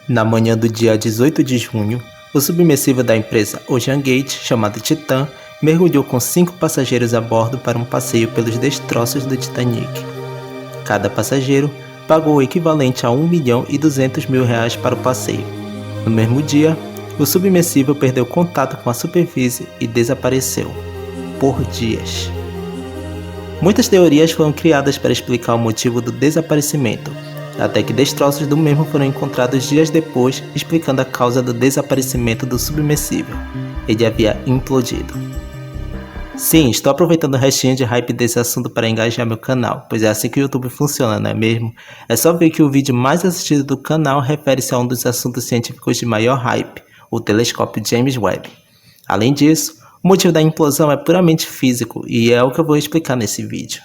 Na manhã do dia 18 de junho, o submersível da empresa OceanGate, chamado Titan, mergulhou com 5 passageiros a bordo para um passeio pelos destroços do Titanic. Cada passageiro pagou o equivalente a R$1.200.000 para o passeio. No mesmo dia, o submersível perdeu contato com a superfície e desapareceu, por dias. Muitas teorias foram criadas para explicar o motivo do desaparecimento, até que destroços do mesmo foram encontrados dias depois, explicando a causa do desaparecimento do submersível. Ele havia implodido. Sim, estou aproveitando o restinho de hype desse assunto para engajar meu canal, pois é assim que o YouTube funciona, não é mesmo? É só ver que o vídeo mais assistido do canal refere-se a um dos assuntos científicos de maior hype, o telescópio James Webb. Além disso, o motivo da implosão é puramente físico e é o que eu vou explicar nesse vídeo.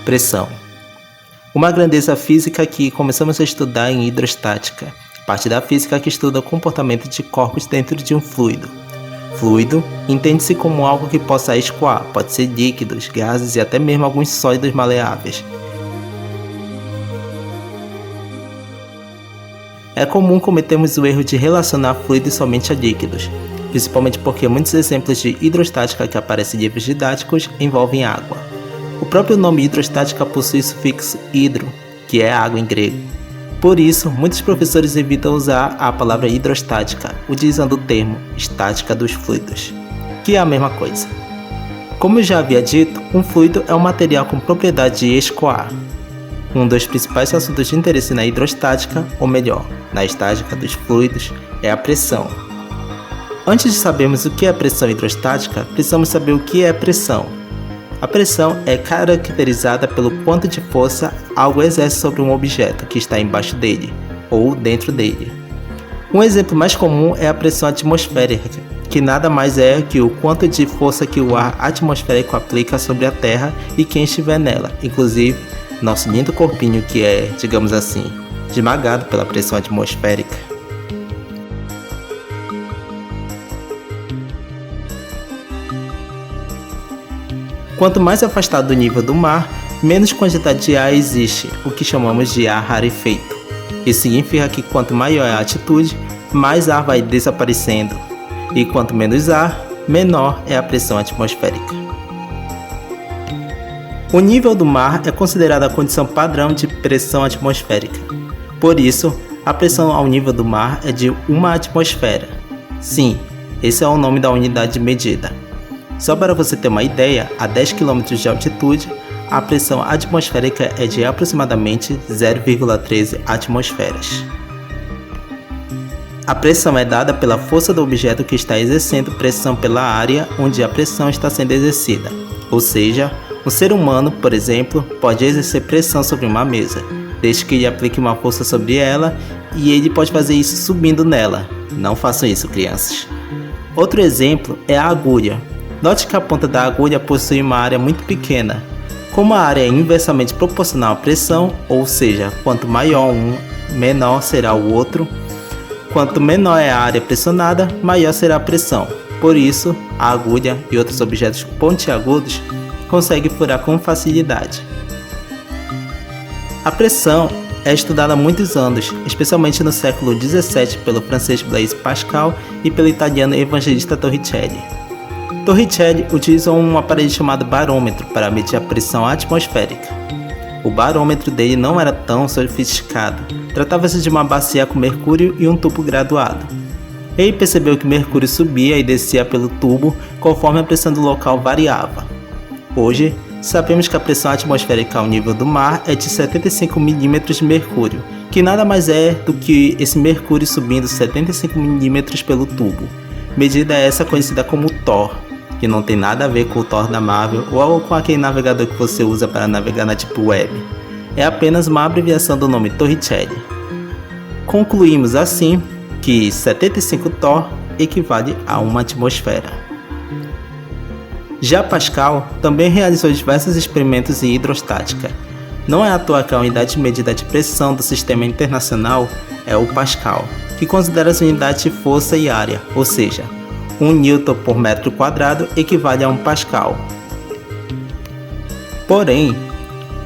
Pressão. Uma grandeza física que começamos a estudar em hidrostática, parte da física que estuda o comportamento de corpos dentro de um fluido. Fluido entende-se como algo que possa escoar, pode ser líquidos, gases e até mesmo alguns sólidos maleáveis. É comum cometermos o erro de relacionar fluidos somente a líquidos, principalmente porque muitos exemplos de hidrostática que aparecem em livros didáticos envolvem água. O próprio nome hidrostática possui o sufixo hidro, que é água em grego. Por isso, muitos professores evitam usar a palavra hidrostática, utilizando o termo estática dos fluidos, que é a mesma coisa. Como eu já havia dito, um fluido é um material com propriedade de escoar. Um dos principais assuntos de interesse na hidrostática, ou melhor, na estática dos fluidos, é a pressão. Antes de sabermos o que é pressão hidrostática, precisamos saber o que é pressão. A pressão é caracterizada pelo quanto de força algo exerce sobre um objeto que está embaixo dele, ou dentro dele. Um exemplo mais comum é a pressão atmosférica, que nada mais é que o quanto de força que o ar atmosférico aplica sobre a Terra e quem estiver nela, inclusive nosso lindo corpinho que é, digamos assim, esmagado pela pressão atmosférica. Quanto mais afastado do nível do mar, menos quantidade de ar existe, o que chamamos de ar rarefeito. Isso significa que quanto maior é a altitude, mais ar vai desaparecendo, e quanto menos ar, menor é a pressão atmosférica. O nível do mar é considerado a condição padrão de pressão atmosférica. Por isso, a pressão ao nível do mar é de 1 atmosfera. Sim, esse é o nome da unidade de medida. Só para você ter uma ideia, a 10 km de altitude, a pressão atmosférica é de aproximadamente 0,13 atmosferas. A pressão é dada pela força do objeto que está exercendo pressão pela área onde a pressão está sendo exercida. Ou seja, um ser humano, por exemplo, pode exercer pressão sobre uma mesa, desde que ele aplique uma força sobre ela, e ele pode fazer isso subindo nela. Não façam isso, crianças. Outro exemplo é a agulha. Note que a ponta da agulha possui uma área muito pequena. Como a área é inversamente proporcional à pressão, ou seja, quanto maior um, menor será o outro. Quanto menor é a área pressionada, maior será a pressão. Por isso, a agulha e outros objetos pontiagudos conseguem furar com facilidade. A pressão é estudada há muitos anos, especialmente no século XVII pelo francês Blaise Pascal e pelo italiano Evangelista Torricelli. Torricelli utilizou um aparelho chamado barômetro para medir a pressão atmosférica. O barômetro dele não era tão sofisticado, tratava-se de uma bacia com mercúrio e um tubo graduado. Ele percebeu que o mercúrio subia e descia pelo tubo conforme a pressão do local variava. Hoje, sabemos que a pressão atmosférica ao nível do mar é de 75 milímetros de mercúrio, que nada mais é do que esse mercúrio subindo 75 milímetros pelo tubo. Medida essa conhecida como Thor, que não tem nada a ver com o Thor da Marvel ou com aquele navegador que você usa para navegar na Deep Web. É apenas uma abreviação do nome Torricelli. Concluímos assim que 75 Thor equivale a 1 atmosfera. Já Pascal também realizou diversos experimentos em hidrostática. Não é à toa que a unidade de medida de pressão do Sistema Internacional é o Pascal, que considera as unidades de força e área, ou seja, 1 Newton por metro quadrado equivale a 1 Pascal. Porém,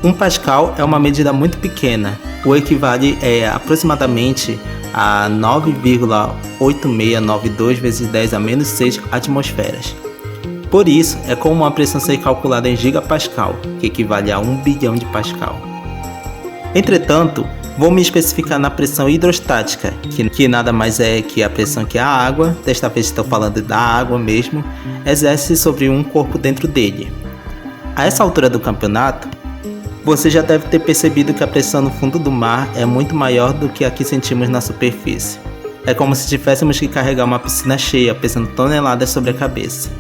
1 Pascal é uma medida muito pequena, o equivale aproximadamente a 9,8692 vezes 10 a menos 6 atmosferas. Por isso, é comum a pressão ser calculada em gigapascal, que equivale a 1 bilhão de Pascal. Entretanto, vou me especificar na pressão hidrostática, que nada mais é que a pressão que a água, desta vez estou falando da água mesmo, exerce sobre um corpo dentro dele. A essa altura do campeonato, você já deve ter percebido que a pressão no fundo do mar é muito maior do que a que sentimos na superfície. É como se tivéssemos que carregar uma piscina cheia, pesando toneladas sobre a cabeça.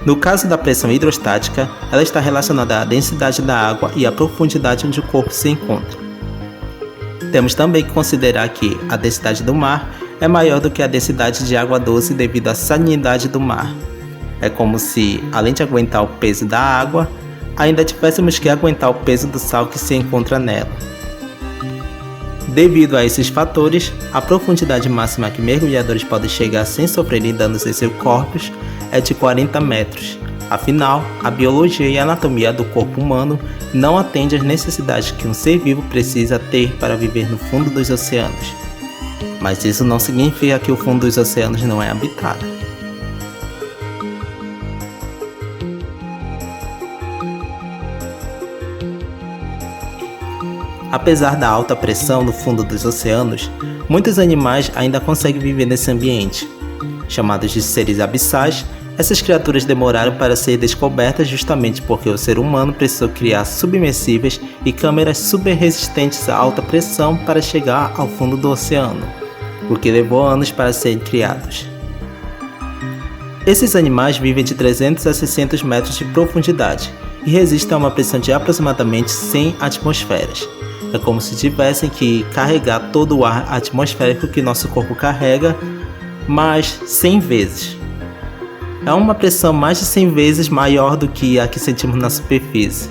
No caso da pressão hidrostática, ela está relacionada à densidade da água e à profundidade onde o corpo se encontra. Temos também que considerar que a densidade do mar é maior do que a densidade de água doce devido à salinidade do mar. É como se, além de aguentar o peso da água, ainda tivéssemos que aguentar o peso do sal que se encontra nela. Devido a esses fatores, a profundidade máxima a que mergulhadores podem chegar sem sofrerem danos em seus corpos é de 40 metros. Afinal, a biologia e a anatomia do corpo humano não atende às necessidades que um ser vivo precisa ter para viver no fundo dos oceanos. Mas isso não significa que o fundo dos oceanos não é habitado. Apesar da alta pressão no fundo dos oceanos, muitos animais ainda conseguem viver nesse ambiente. Chamados de seres abissais, essas criaturas demoraram para ser descobertas justamente porque o ser humano precisou criar submersíveis e câmeras super resistentes à alta pressão para chegar ao fundo do oceano, o que levou anos para serem criados. Esses animais vivem de 300 a 600 metros de profundidade e resistem a uma pressão de aproximadamente 100 atmosferas. É como se tivessem que carregar todo o ar atmosférico que nosso corpo carrega, mas 100 vezes. É uma pressão mais de 100 vezes maior do que a que sentimos na superfície.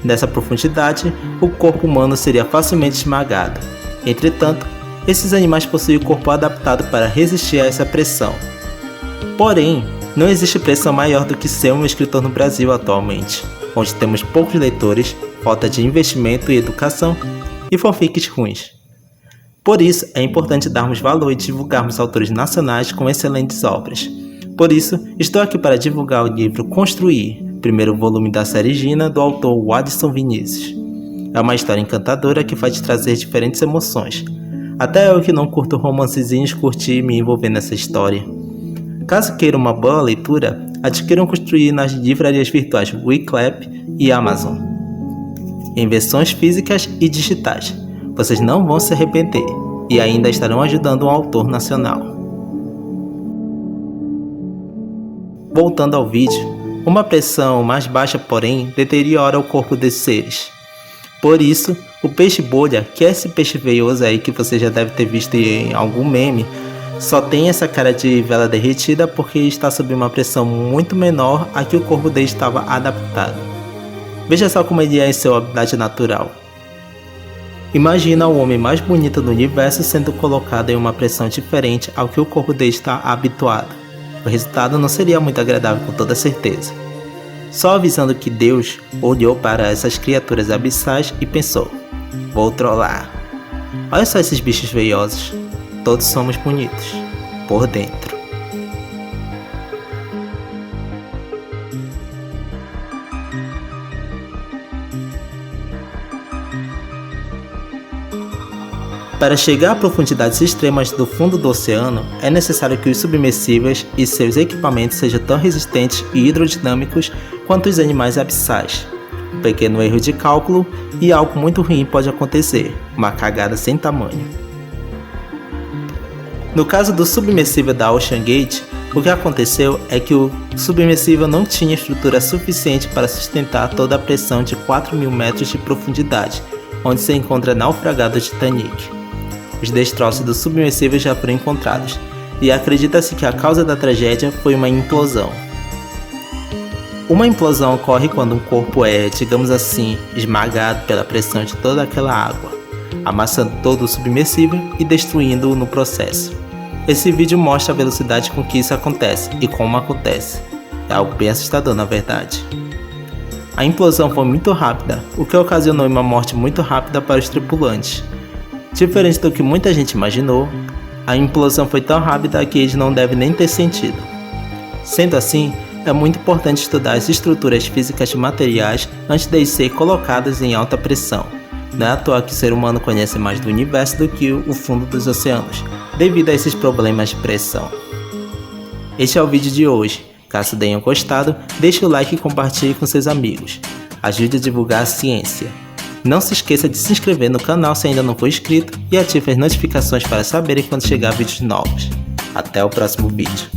Nessa profundidade, o corpo humano seria facilmente esmagado. Entretanto, esses animais possuem o corpo adaptado para resistir a essa pressão. Porém, não existe pressão maior do que ser um escritor no Brasil atualmente, onde temos poucos leitores, falta de investimento e educação e fanfics ruins. Por isso, é importante darmos valor e divulgarmos autores nacionais com excelentes obras. Por isso, estou aqui para divulgar o livro Construir, primeiro volume da série Gina, do autor Wadson Vinícius. É uma história encantadora que vai te trazer diferentes emoções. Até eu que não curto romancezinhos curti me envolver nessa história. Caso queira uma boa leitura, adquiram Construir nas livrarias virtuais Wiclap e Amazon, em versões físicas e digitais. Vocês não vão se arrepender e ainda estarão ajudando um autor nacional. Voltando ao vídeo, uma pressão mais baixa, porém, deteriora o corpo desses seres. Por isso, o peixe-bolha, que é esse peixe veioso aí que você já deve ter visto em algum meme, só tem essa cara de vela derretida porque está sob uma pressão muito menor a que o corpo dele estava adaptado. Veja só como ele é em seu habitat natural. Imagina o homem mais bonito do universo sendo colocado em uma pressão diferente ao que o corpo dele está habituado. O resultado não seria muito agradável com toda certeza. Só avisando que Deus olhou para essas criaturas abissais e pensou: vou trollar. Olha só esses bichos veiosos. Todos somos bonitos, por dentro. Para chegar a profundidades extremas do fundo do oceano, é necessário que os submersíveis e seus equipamentos sejam tão resistentes e hidrodinâmicos quanto os animais abissais. Um pequeno erro de cálculo e algo muito ruim pode acontecer, uma cagada sem tamanho. No caso do submersível da OceanGate, o que aconteceu é que o submersível não tinha estrutura suficiente para sustentar toda a pressão de 4.000 metros de profundidade, onde se encontra naufragado o Titanic. Os destroços do submersível já foram encontrados, e acredita-se que a causa da tragédia foi uma implosão. Uma implosão ocorre quando um corpo é, digamos assim, esmagado pela pressão de toda aquela água. amassando todo o submersível e destruindo-o no processo. Esse vídeo mostra a velocidade com que isso acontece e como acontece. É algo bem assustador, na verdade. A implosão foi muito rápida, o que ocasionou uma morte muito rápida para os tripulantes. Diferente do que muita gente imaginou, a implosão foi tão rápida que eles não devem nem ter sentido. Sendo assim, é muito importante estudar as estruturas físicas de materiais antes de serem colocadas em alta pressão. Não é à toa que o ser humano conhece mais do universo do que o fundo dos oceanos, devido a esses problemas de pressão. Este é o vídeo de hoje. Caso tenham gostado, deixe o like e compartilhe com seus amigos. Ajude a divulgar a ciência. Não se esqueça de se inscrever no canal se ainda não for inscrito e ative as notificações para saberem quando chegar vídeos novos. Até o próximo vídeo.